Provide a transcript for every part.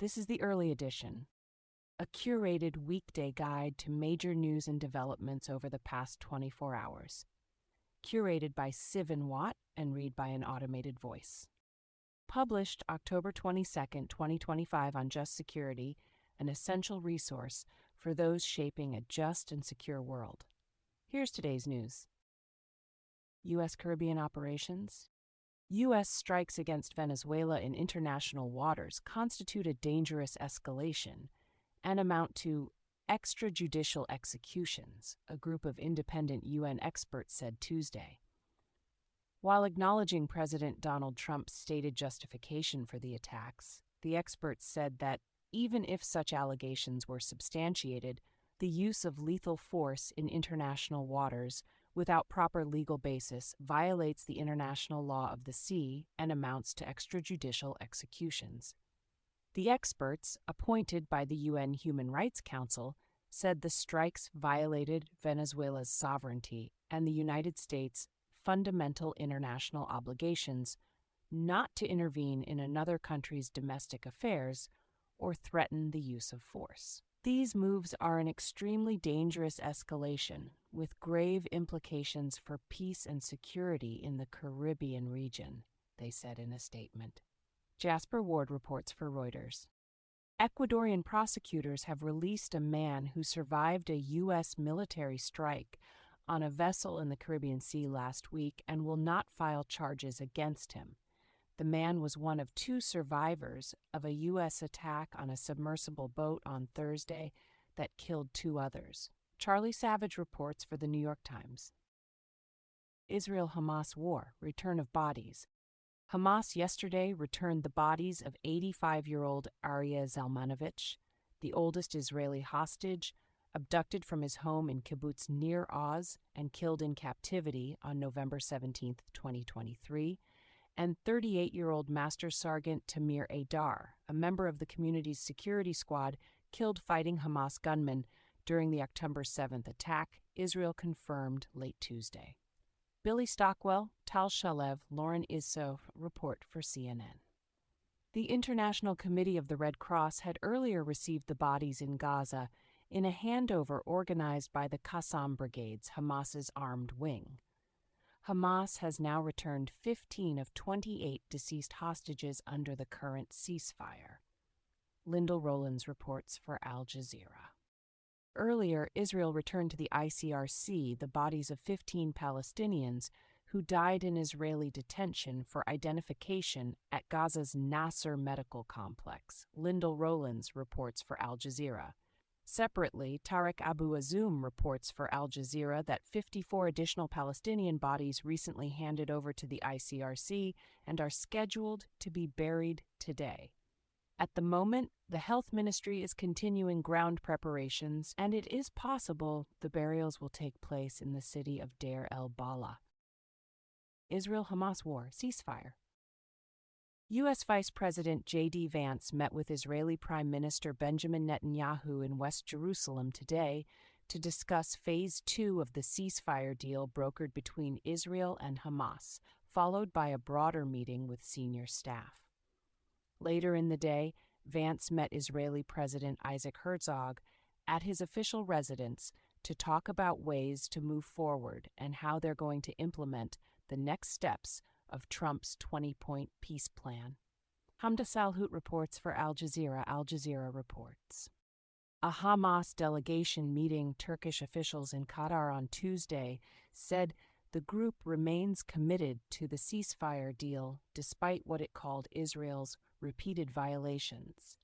This is the early edition, a curated weekday guide to major news and developments over the past 24 hours. Curated by Sivan Watt and read by an automated voice. Published October 22, 2025 on Just Security, an essential resource for those shaping a just and secure world. Here's today's news. U.S. Caribbean operations. U.S. strikes against Venezuela in international waters constitute a dangerous escalation and amount to extrajudicial executions, a group of independent UN experts said Tuesday. While acknowledging President Donald Trump's stated justification for the attacks, the experts said that even if such allegations were substantiated, the use of lethal force in international waters without proper legal basis violates the international law of the sea and amounts to extrajudicial executions. The experts, appointed by the UN Human Rights Council, said the strikes violated Venezuela's sovereignty and the United States' fundamental international obligations not to intervene in another country's domestic affairs or threaten the use of force. These moves are an extremely dangerous escalation, with grave implications for peace and security in the Caribbean region, they said in a statement. Jasper Ward reports for Reuters. Ecuadorian prosecutors have released a man who survived a U.S. military strike on a vessel in the Caribbean Sea last week and will not file charges against him. The man was one of two survivors of a U.S. attack on a submersible boat on Thursday that killed two others. Charlie Savage reports for the New York Times. Israel-Hamas war, return of bodies. Hamas yesterday returned the bodies of 85-year-old Aryeh Zalmanovich, the oldest Israeli hostage, abducted from his home in kibbutz Nir Oz and killed in captivity on November 17, 2023, and 38-year-old Master Sergeant Tamir Adar, a member of the community's security squad, killed fighting Hamas gunmen during the October 7th attack, Israel confirmed late Tuesday. Billy Stockwell, Tal Shalev, Lauren Issouf report for CNN. The International Committee of the Red Cross had earlier received the bodies in Gaza in a handover organized by the Qassam Brigades, Hamas's armed wing. Hamas has now returned 15 of 28 deceased hostages under the current ceasefire. Lyndall Rollins reports for Al Jazeera. Earlier, Israel returned to the ICRC the bodies of 15 Palestinians who died in Israeli detention for identification at Gaza's Nasser Medical Complex. Lyndall Rollins reports for Al Jazeera. Separately, Tariq Abu Azoum reports for Al Jazeera that 54 additional Palestinian bodies recently handed over to the ICRC and are scheduled to be buried today. At the moment, the Health Ministry is continuing ground preparations, and it is possible the burials will take place in the city of Deir el-Balah. Israel-Hamas war ceasefire. U.S. Vice President J.D. Vance met with Israeli Prime Minister Benjamin Netanyahu in West Jerusalem today to discuss Phase 2 of the ceasefire deal brokered between Israel and Hamas, followed by a broader meeting with senior staff. Later in the day, Vance met Israeli President Isaac Herzog at his official residence to talk about ways to move forward and how they're going to implement the next steps of Trump's 20-point peace plan. Hamda Salhout reports for Al Jazeera. Al Jazeera reports. A Hamas delegation meeting Turkish officials in Qatar on Tuesday said the group remains committed to the ceasefire deal despite what it called Israel's repeated violations.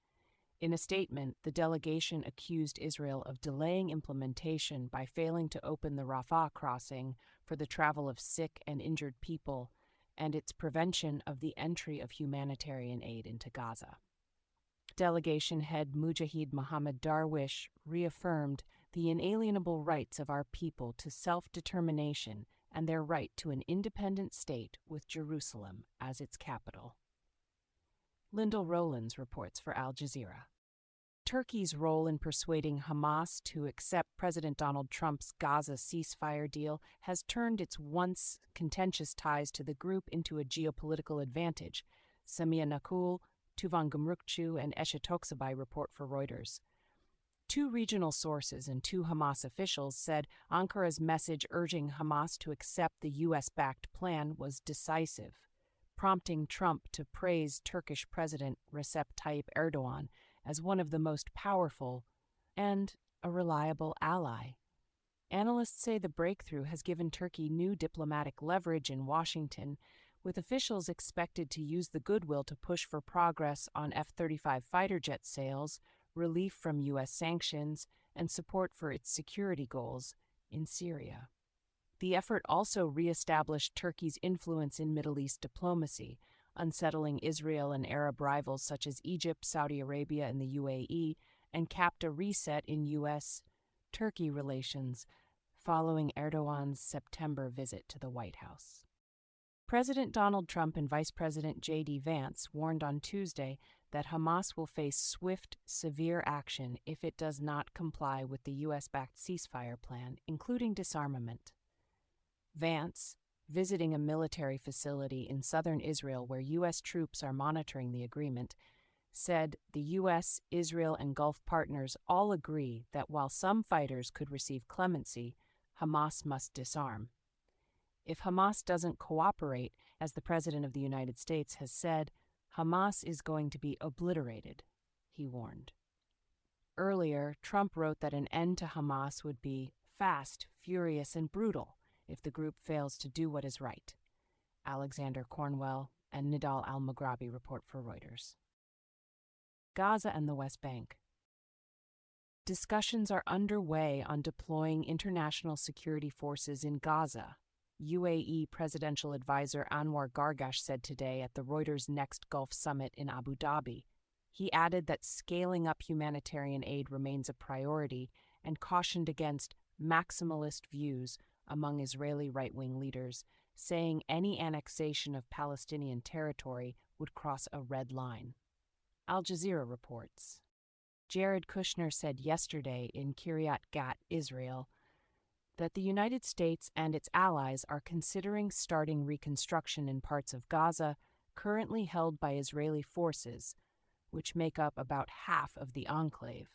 In a statement, the delegation accused Israel of delaying implementation by failing to open the Rafah crossing for the travel of sick and injured people and its prevention of the entry of humanitarian aid into Gaza. Delegation head Mujahid Mohammed Darwish reaffirmed the inalienable rights of our people to self-determination and their right to an independent state with Jerusalem as its capital. Lyndall Rollins reports for Al Jazeera. Turkey's role in persuading Hamas to accept President Donald Trump's Gaza ceasefire deal has turned its once contentious ties to the group into a geopolitical advantage, Samia Nakul, Tuvan Gumrukchu and Eshe Toksabay report for Reuters. Two regional sources and two Hamas officials said Ankara's message urging Hamas to accept the U.S.-backed plan was decisive, prompting Trump to praise Turkish President Recep Tayyip Erdogan as one of the most powerful and a reliable ally. Analysts say the breakthrough has given Turkey new diplomatic leverage in Washington, with officials expected to use the goodwill to push for progress on F-35 fighter jet sales, relief from U.S. sanctions, and support for its security goals in Syria. The effort also re-established Turkey's influence in Middle East diplomacy, unsettling Israel and Arab rivals such as Egypt, Saudi Arabia, and the UAE, and capped a reset in U.S.-Turkey relations following Erdogan's September visit to the White House. President Donald Trump and Vice President J.D. Vance warned on Tuesday that Hamas will face swift, severe action if it does not comply with the U.S.-backed ceasefire plan, including disarmament. Vance, visiting a military facility in southern Israel where U.S. troops are monitoring the agreement, said the U.S., Israel, and Gulf partners all agree that while some fighters could receive clemency, Hamas must disarm. If Hamas doesn't cooperate, as the President of the United States has said, Hamas is going to be obliterated, he warned. Earlier, Trump wrote that an end to Hamas would be fast, furious, and brutal if the group fails to do what is right. Alexander Cornwell and Nidal al-Mughrabi report for Reuters. Gaza and the West Bank. Discussions are underway on deploying international security forces in Gaza, UAE Presidential Advisor Anwar Gargash said today at the Reuters Next Gulf Summit in Abu Dhabi. He added that scaling up humanitarian aid remains a priority and cautioned against maximalist views among Israeli right-wing leaders, saying any annexation of Palestinian territory would cross a red line. Al Jazeera reports. Jared Kushner said yesterday in Kiryat Gat, Israel, that the United States and its allies are considering starting reconstruction in parts of Gaza currently held by Israeli forces, which make up about half of the enclave.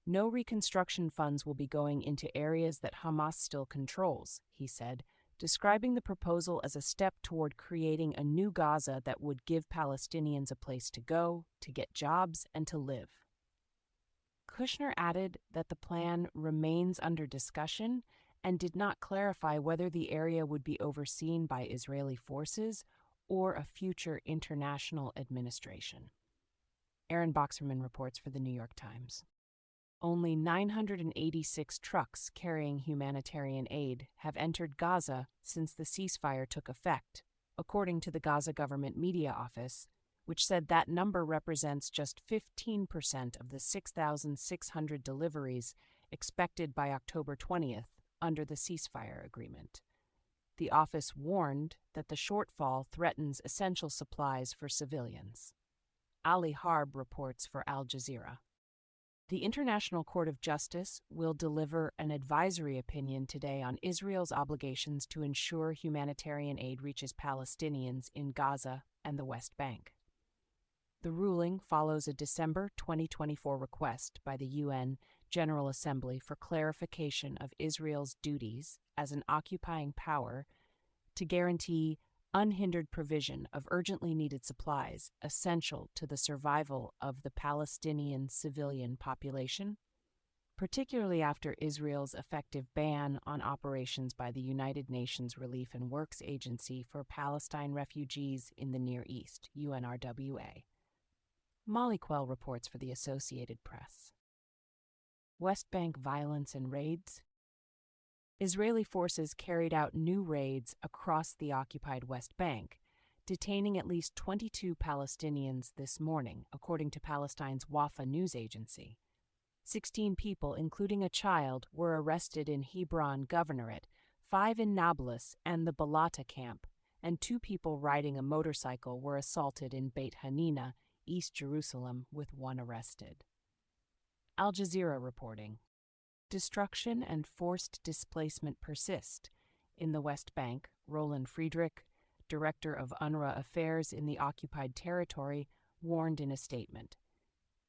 No reconstruction funds will be going into areas that Hamas still controls, he said, describing the proposal as a step toward creating a new Gaza that would give Palestinians a place to go, to get jobs, and to live. Kushner added that the plan remains under discussion and did not clarify whether the area would be overseen by Israeli forces or a future international administration. Aaron Boxerman reports for the New York Times. Only 986 trucks carrying humanitarian aid have entered Gaza since the ceasefire took effect, according to the Gaza Government Media Office, which said that number represents just 15% of the 6,600 deliveries expected by October 20th under the ceasefire agreement. The office warned that the shortfall threatens essential supplies for civilians. Ali Harb reports for Al Jazeera. The International Court of Justice will deliver an advisory opinion today on Israel's obligations to ensure humanitarian aid reaches Palestinians in Gaza and the West Bank. The ruling follows a December 2024 request by the UN General Assembly for clarification of Israel's duties as an occupying power to guarantee unhindered provision of urgently needed supplies essential to the survival of the Palestinian civilian population, particularly after Israel's effective ban on operations by the United Nations Relief and Works Agency for Palestine Refugees in the Near East, UNRWA. Molly Quell reports for the Associated Press. West Bank violence and raids. Israeli forces carried out new raids across the occupied West Bank, detaining at least 22 Palestinians this morning, according to Palestine's Wafa news agency. 16 people, including a child, were arrested in Hebron Governorate, 5 in Nablus and the Balata camp, and 2 people riding a motorcycle were assaulted in Beit Hanina, East Jerusalem, with 1 arrested. Al Jazeera reporting. Destruction and forced displacement persist. In the West Bank, Roland Friedrich, director of UNRWA Affairs in the occupied territory, warned in a statement.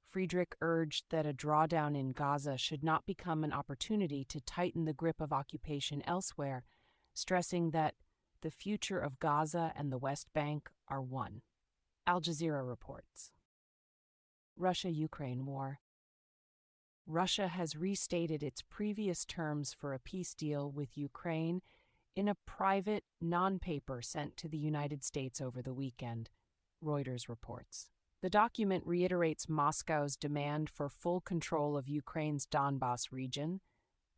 Friedrich urged that a drawdown in Gaza should not become an opportunity to tighten the grip of occupation elsewhere, stressing that the future of Gaza and the West Bank are one. Al Jazeera reports. Russia-Ukraine war. Russia has restated its previous terms for a peace deal with Ukraine in a private, non-paper sent to the United States over the weekend, Reuters reports. The document reiterates Moscow's demand for full control of Ukraine's Donbas region,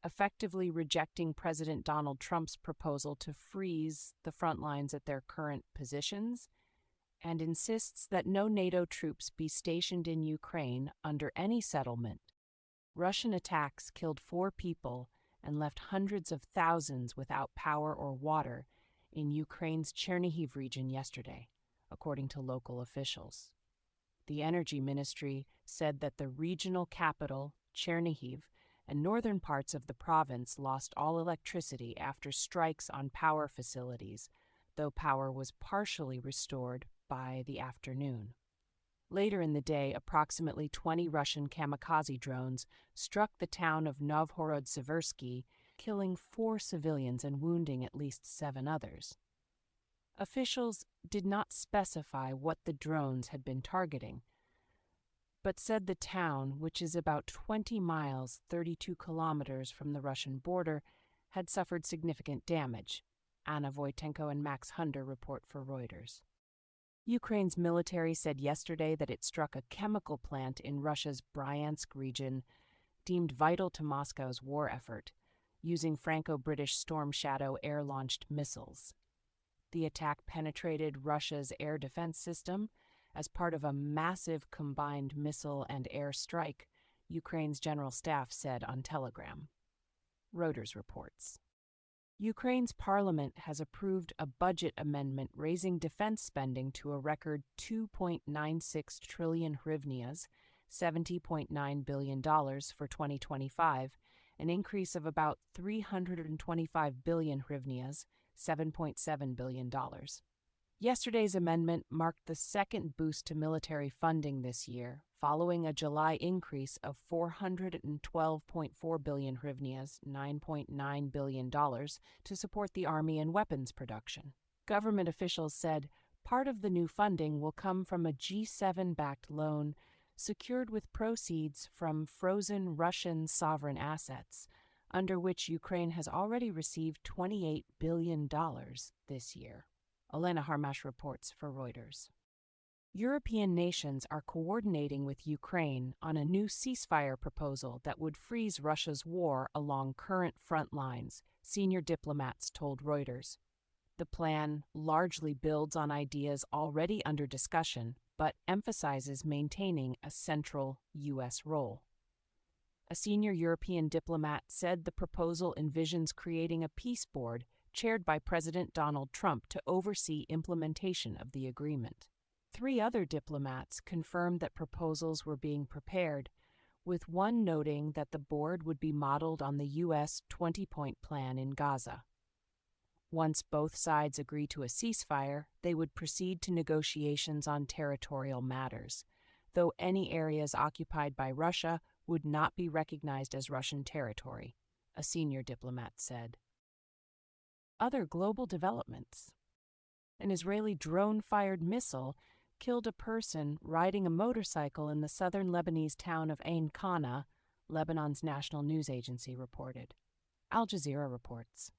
effectively rejecting President Donald Trump's proposal to freeze the front lines at their current positions, and insists that no NATO troops be stationed in Ukraine under any settlement. Russian attacks killed 4 people and left hundreds of thousands without power or water in Ukraine's Chernihiv region yesterday, according to local officials. The Energy Ministry said that the regional capital, Chernihiv, and northern parts of the province lost all electricity after strikes on power facilities, though power was partially restored by the afternoon. Later in the day, approximately 20 Russian kamikaze drones struck the town of Novhorod-Seversky, killing 4 civilians and wounding at least 7 others. Officials did not specify what the drones had been targeting, but said the town, which is about 20 miles, 32 kilometers from the Russian border, had suffered significant damage. Anna Voitenko and Max Hunder report for Reuters. Ukraine's military said yesterday that it struck a chemical plant in Russia's Bryansk region, deemed vital to Moscow's war effort, using Franco-British Storm Shadow air-launched missiles. The attack penetrated Russia's air defense system as part of a massive combined missile and air strike, Ukraine's general staff said on Telegram. Reuters reports. Ukraine's parliament has approved a budget amendment raising defense spending to a record 2.96 trillion hryvnias, $70.9 billion for 2025, an increase of about 325 billion hryvnias, $7.7 billion. Yesterday's amendment marked the second boost to military funding this year, following a July increase of 412.4 billion hryvnias, $9.9 billion, to support the army and weapons production. Government officials said part of the new funding will come from a G7-backed loan secured with proceeds from frozen Russian sovereign assets, under which Ukraine has already received $28 billion this year. Elena Harmash reports for Reuters. European nations are coordinating with Ukraine on a new ceasefire proposal that would freeze Russia's war along current front lines, senior diplomats told Reuters. The plan largely builds on ideas already under discussion, but emphasizes maintaining a central U.S. role. A senior European diplomat said the proposal envisions creating a peace board chaired by President Donald Trump to oversee implementation of the agreement. 3 other diplomats confirmed that proposals were being prepared, with one noting that the board would be modeled on the U.S. 20-point plan in Gaza. Once both sides agree to a ceasefire, they would proceed to negotiations on territorial matters, though any areas occupied by Russia would not be recognized as Russian territory, a senior diplomat said. Other global developments. An Israeli drone-fired missile killed a person riding a motorcycle in the southern Lebanese town of Ain Qana, Lebanon's national news agency reported. Al Jazeera reports.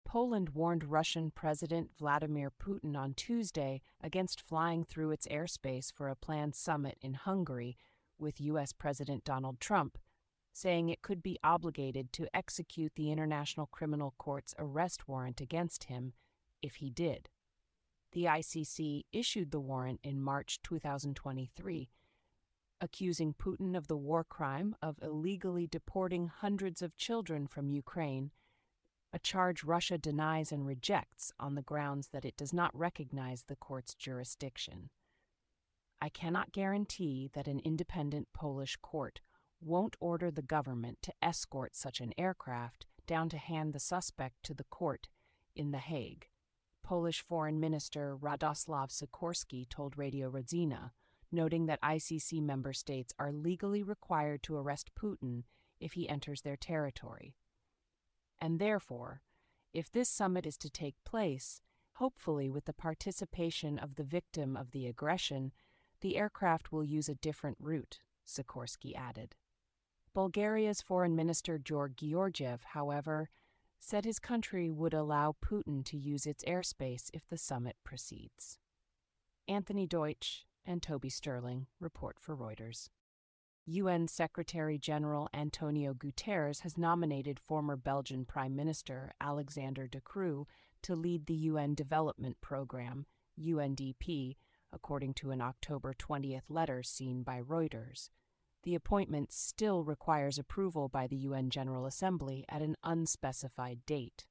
Poland warned Russian President Vladimir Putin on Tuesday against flying through its airspace for a planned summit in Hungary with U.S. President Donald Trump, saying it could be obligated to execute the International Criminal Court's arrest warrant against him if he did. The ICC issued the warrant in March 2023, accusing Putin of the war crime of illegally deporting hundreds of children from Ukraine, a charge Russia denies and rejects on the grounds that it does not recognize the court's jurisdiction. I cannot guarantee that an independent Polish court won't order the government to escort such an aircraft down to hand the suspect to the court in The Hague, Polish Foreign Minister Radoslaw Sikorski told Radio Rodzina, noting that ICC member states are legally required to arrest Putin if he enters their territory. And therefore, if this summit is to take place, hopefully with the participation of the victim of the aggression, the aircraft will use a different route, Sikorsky added. Bulgaria's Foreign Minister Georg Georgiev, however, said his country would allow Putin to use its airspace if the summit proceeds. Anthony Deutsch and Toby Sterling report for Reuters. UN Secretary-General Antonio Guterres has nominated former Belgian Prime Minister Alexander De Croo to lead the UN Development Programme, UNDP, according to an October 20th letter seen by Reuters. The appointment still requires approval by the UN General Assembly at an unspecified date.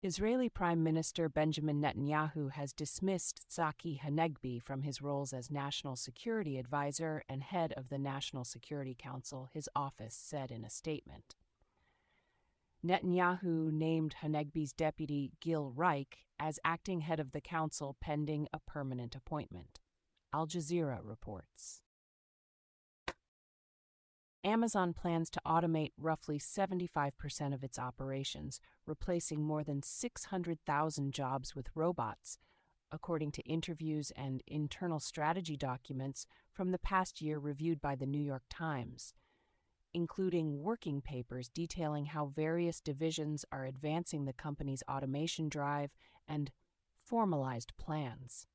Israeli Prime Minister Benjamin Netanyahu has dismissed Tzachi Hanegbi from his roles as National Security Advisor and head of the National Security Council, his office said in a statement. Netanyahu named Hanegbi's deputy Gil Reich as acting head of the council pending a permanent appointment. Al Jazeera reports. Amazon plans to automate roughly 75% of its operations, replacing more than 600,000 jobs with robots, according to interviews and internal strategy documents from the past year reviewed by the New York Times, including working papers detailing how various divisions are advancing the company's automation drive and formalized plans.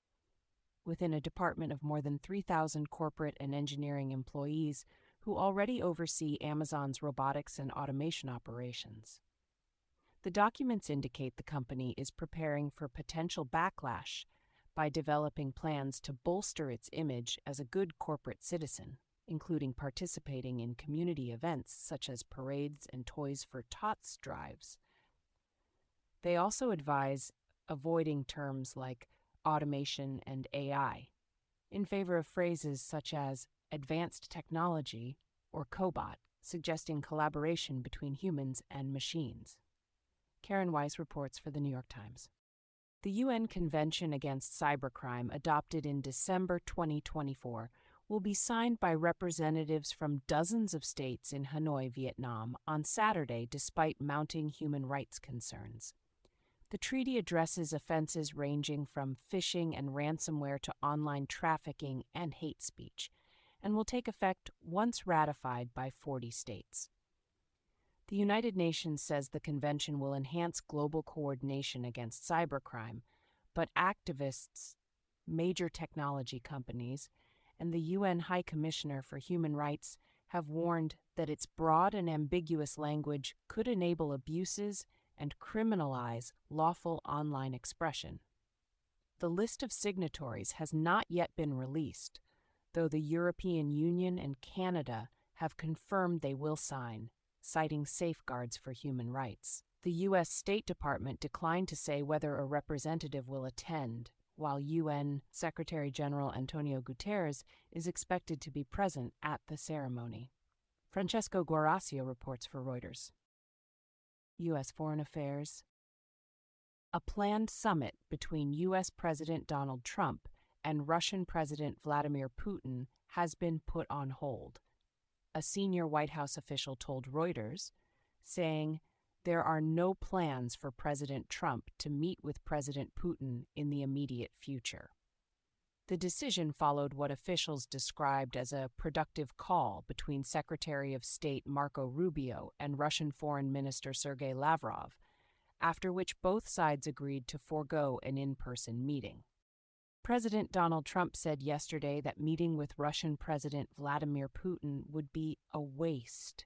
Within a department of more than 3,000 corporate and engineering employees, who already oversee Amazon's robotics and automation operations. The documents indicate the company is preparing for potential backlash by developing plans to bolster its image as a good corporate citizen, including participating in community events such as parades and Toys for Tots drives. They also advise avoiding terms like automation and AI, in favor of phrases such as advanced technology or cobot, suggesting collaboration between humans and machines. Karen Weiss reports for the New York Times. The UN Convention Against Cybercrime, adopted in December 2024, will be signed by representatives from dozens of states in Hanoi, Vietnam, on Saturday despite mounting human rights concerns. The treaty addresses offenses ranging from phishing and ransomware to online trafficking and hate speech, and will take effect once ratified by 40 states. The United Nations says the convention will enhance global coordination against cybercrime, but activists, major technology companies, and the UN High Commissioner for Human Rights have warned that its broad and ambiguous language could enable abuses and criminalize lawful online expression. The list of signatories has not yet been released, though the European Union and Canada have confirmed they will sign, citing safeguards for human rights. The U.S. State Department declined to say whether a representative will attend, while UN Secretary-General Antonio Guterres is expected to be present at the ceremony. Francesco Guarasio reports for Reuters. U.S. Foreign Affairs. A planned summit between U.S. President Donald Trump and Russian President Vladimir Putin has been put on hold, a senior White House official told Reuters, saying there are no plans for President Trump to meet with President Putin in the immediate future. The decision followed what officials described as a productive call between Secretary of State Marco Rubio and Russian Foreign Minister Sergei Lavrov, after which both sides agreed to forego an in-person meeting. President Donald Trump said yesterday that meeting with Russian President Vladimir Putin would be a waste,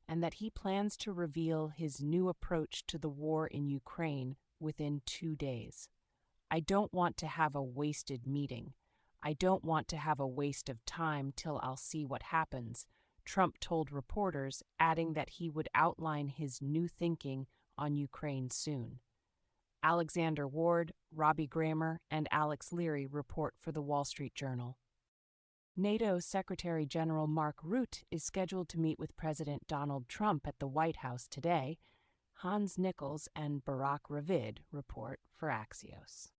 and that he plans to reveal his new approach to the war in Ukraine within 2 days. I don't want to have a wasted meeting. I don't want to have a waste of time till I'll see what happens, Trump told reporters, adding that he would outline his new thinking on Ukraine soon. Alexander Ward, Robbie Gramer, and Alex Leary report for The Wall Street Journal. NATO Secretary General Mark Rutte is scheduled to meet with President Donald Trump at the White House today. Hans Nichols and Barak Ravid report for Axios.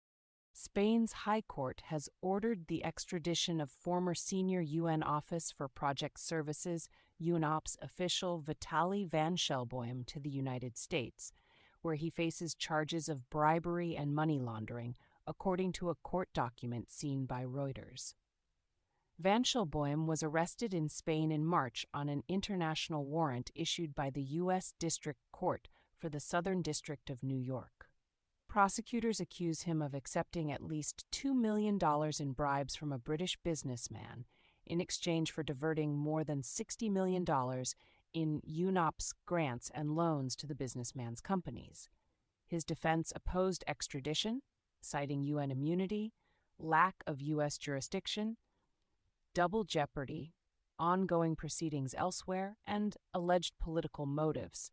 Spain's High Court has ordered the extradition of former senior UN Office for Project Services UNOPS official Vitaly Van Shelboim to the United States, where he faces charges of bribery and money laundering, according to a court document seen by Reuters. Van Shelboim was arrested in Spain in March on an international warrant issued by the U.S. District Court for the Southern District of New York. Prosecutors accuse him of accepting at least $2 million in bribes from a British businessman in exchange for diverting more than $60 million in UNOPS grants and loans to the businessman's companies. His defense opposed extradition, citing UN immunity, lack of U.S. jurisdiction, double jeopardy, ongoing proceedings elsewhere, and alleged political motives.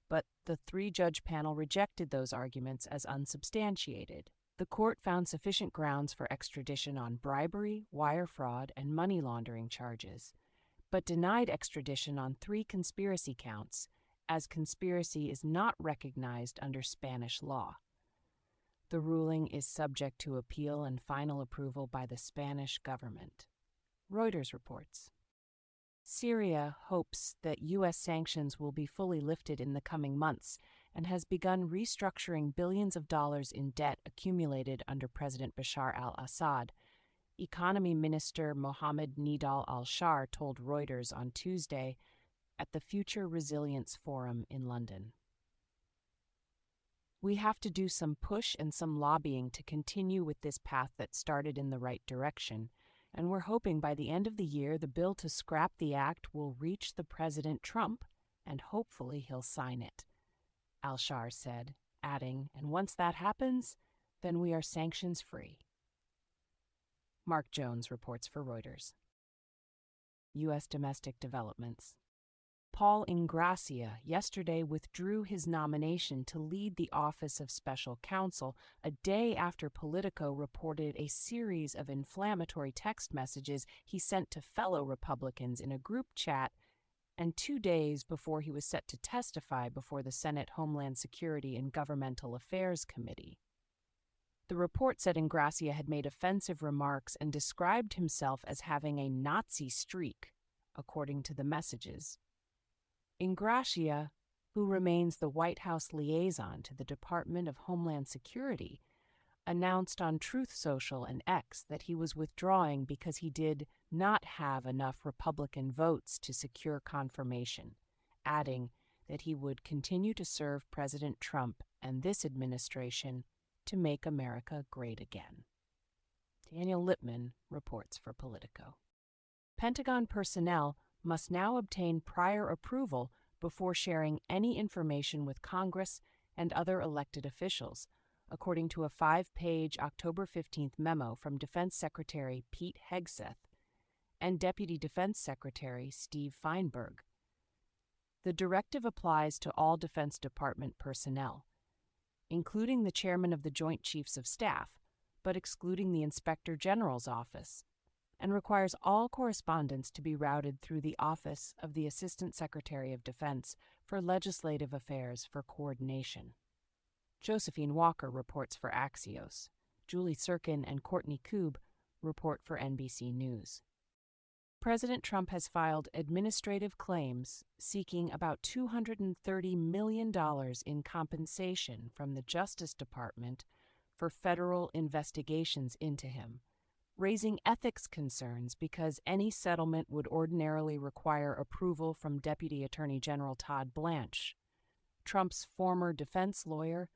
But the three-judge panel rejected those arguments as unsubstantiated. The court found sufficient grounds for extradition on bribery, wire fraud, and money laundering charges, but denied extradition on 3 conspiracy counts, as conspiracy is not recognized under Spanish law. The ruling is subject to appeal and final approval by the Spanish government. Reuters reports. Syria hopes that U.S. sanctions will be fully lifted in the coming months and has begun restructuring billions of dollars in debt accumulated under President Bashar al-Assad. Economy Minister Mohammed Nidal al-Shar told Reuters on Tuesday at the Future Resilience Forum in London. We have to do some push and some lobbying to continue with this path that started in the right direction, and we're hoping by the end of the year the bill to scrap the act will reach the President Trump, and hopefully he'll sign it, al-Shar said, adding, and once that happens, then we are sanctions-free. Mark Jones reports for Reuters. U.S. domestic developments. Paul Ingrassia yesterday withdrew his nomination to lead the Office of Special Counsel a day after Politico reported a series of inflammatory text messages he sent to fellow Republicans in a group chat, and 2 days before he was set to testify before the Senate Homeland Security and Governmental Affairs Committee. The report said Ingrassia had made offensive remarks and described himself as having a Nazi streak, according to the messages. Ingrassia, who remains the White House liaison to the Department of Homeland Security, announced on Truth Social and X that he was withdrawing because he did not have enough Republican votes to secure confirmation, adding that he would continue to serve President Trump and this administration to make America great again. Daniel Lippman reports for Politico. Pentagon personnel must now obtain prior approval before sharing any information with Congress and other elected officials, according to a 5-page October 15th memo from Defense Secretary Pete Hegseth and Deputy Defense Secretary Steve Feinberg. The directive applies to all Defense Department personnel, including the chairman of the Joint Chiefs of Staff, but excluding the Inspector General's office, and requires all correspondence to be routed through the Office of the Assistant Secretary of Defense for Legislative Affairs for coordination. Josephine Walker reports for Axios. Julie Sirkin and Courtney Koob report for NBC News. President Trump has filed administrative claims seeking about $230 million in compensation from the Justice Department for federal investigations into him, raising ethics concerns because any settlement would ordinarily require approval from Deputy Attorney General Todd Blanche, Trump's former defense lawyer,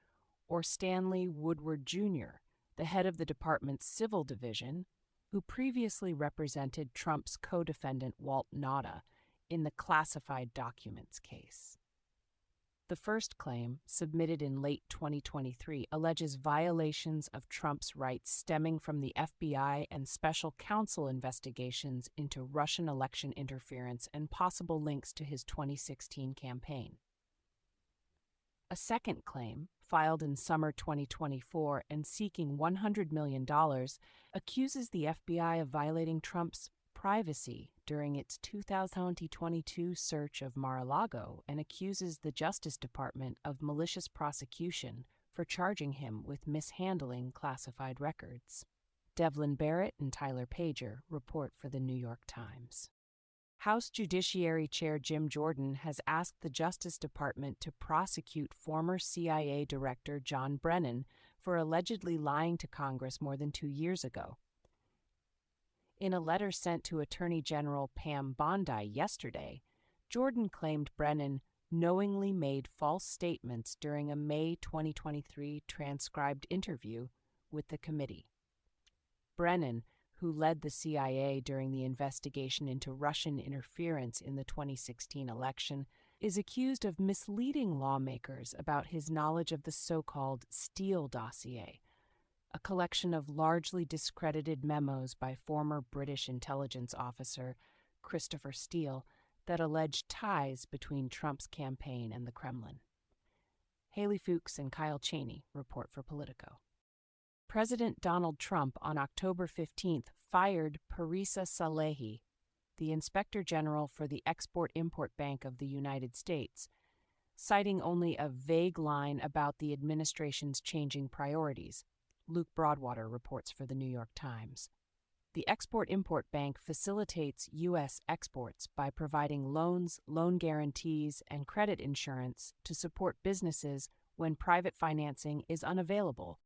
or Stanley Woodward Jr., the head of the department's civil division, who previously represented Trump's co-defendant Walt Nauta in the classified documents case. The first claim, submitted in late 2023, alleges violations of Trump's rights stemming from the FBI and special counsel investigations into Russian election interference and possible links to his 2016 campaign. A second claim, filed in summer 2024 and seeking $100 million, accuses the FBI of violating Trump's privacy during its 2022 search of Mar-a-Lago and accuses the Justice Department of malicious prosecution for charging him with mishandling classified records. Devlin Barrett and Tyler Pager report for the New York Times. House Judiciary Chair Jim Jordan has asked the Justice Department to prosecute former CIA Director John Brennan for allegedly lying to Congress more than 2 years ago. In a letter sent to Attorney General Pam Bondi yesterday, Jordan claimed Brennan knowingly made false statements during a May 2023 transcribed interview with the committee. Brennan, who led the CIA during the investigation into Russian interference in the 2016 election, is accused of misleading lawmakers about his knowledge of the so-called Steele dossier, a collection of largely discredited memos by former British intelligence officer Christopher Steele that alleged ties between Trump's campaign and the Kremlin. Haley Fuchs and Kyle Cheney report for Politico. President Donald Trump on October 15th fired Parisa Salehi, the Inspector General for the Export-Import Bank of the United States, citing only a vague line about the administration's changing priorities, Luke Broadwater reports for the New York Times. The Export-Import Bank facilitates U.S. exports by providing loans, loan guarantees, and credit insurance to support businesses when private financing is unavailable.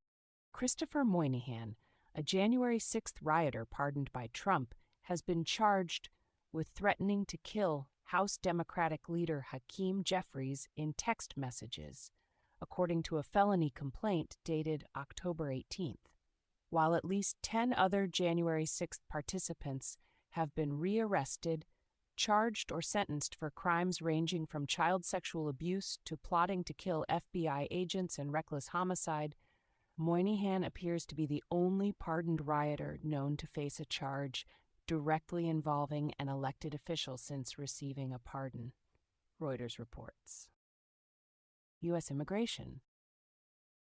Christopher Moynihan, a January 6th rioter pardoned by Trump, has been charged with threatening to kill House Democratic leader Hakeem Jeffries in text messages, according to a felony complaint dated October 18th. While at least 10 other January 6th participants have been rearrested, charged, or sentenced for crimes ranging from child sexual abuse to plotting to kill FBI agents and reckless homicide, Moynihan appears to be the only pardoned rioter known to face a charge directly involving an elected official since receiving a pardon, Reuters reports. U.S. immigration.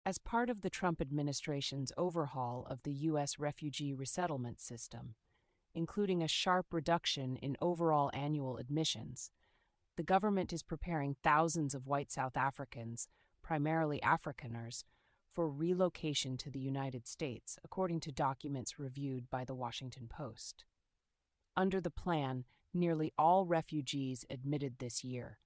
As part of the Trump administration's overhaul of the U.S. refugee resettlement system, including a sharp reduction in overall annual admissions, the government is preparing thousands of white South Africans, primarily Afrikaners, for relocation to the United States, according to documents reviewed by The Washington Post. Under the plan, nearly all refugees admitted this year,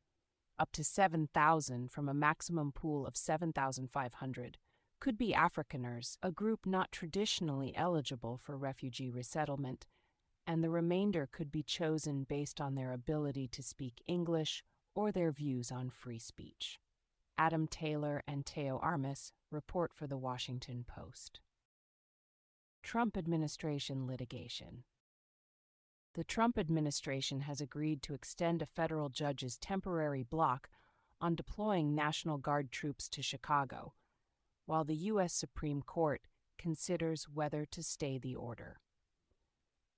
up to 7,000 from a maximum pool of 7,500, could be Afrikaners, a group not traditionally eligible for refugee resettlement, and the remainder could be chosen based on their ability to speak English or their views on free speech. Adam Taylor and Teo Armis report for The Washington Post. Trump administration litigation. The Trump administration has agreed to extend a federal judge's temporary block on deploying National Guard troops to Chicago, while the U.S. Supreme Court considers whether to stay the order.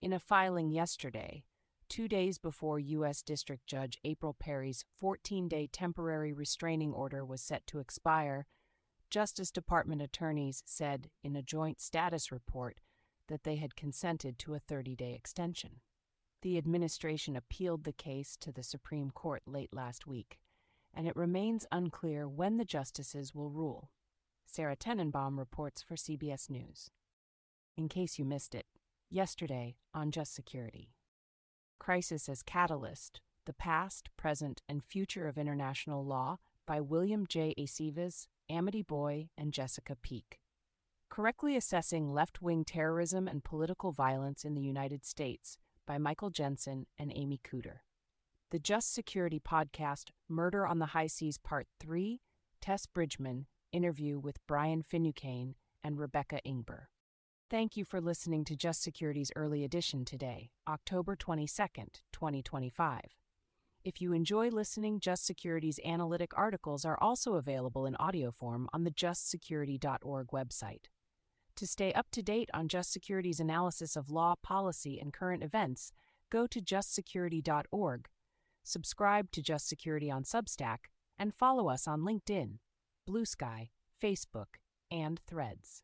In a filing yesterday, 2 days before U.S. District Judge April Perry's 14-day temporary restraining order was set to expire, Justice Department attorneys said in a joint status report that they had consented to a 30-day extension. The administration appealed the case to the Supreme Court late last week, and it remains unclear when the justices will rule. Sarah Tenenbaum reports for CBS News. In case you missed it, yesterday on Just Security. Crisis as Catalyst, The Past, Present, and Future of International Law by William J. Aceves, Amity Boye, and Jessica Peake. Correctly Assessing Left-Wing Terrorism and Political Violence in the United States by Michael Jensen and Amy Cooter. The Just Security podcast, Murder on the High Seas Part 3, Tess Bridgeman, interview with Brian Finucane and Rebecca Ingber. Thank you for listening to Just Security's early edition today, October 22nd, 2025. If you enjoy listening, Just Security's analytic articles are also available in audio form on the justsecurity.org website. To stay up to date on Just Security's analysis of law, policy, and current events, go to justsecurity.org, subscribe to Just Security on Substack, and follow us on LinkedIn, Blue Sky, Facebook, and Threads.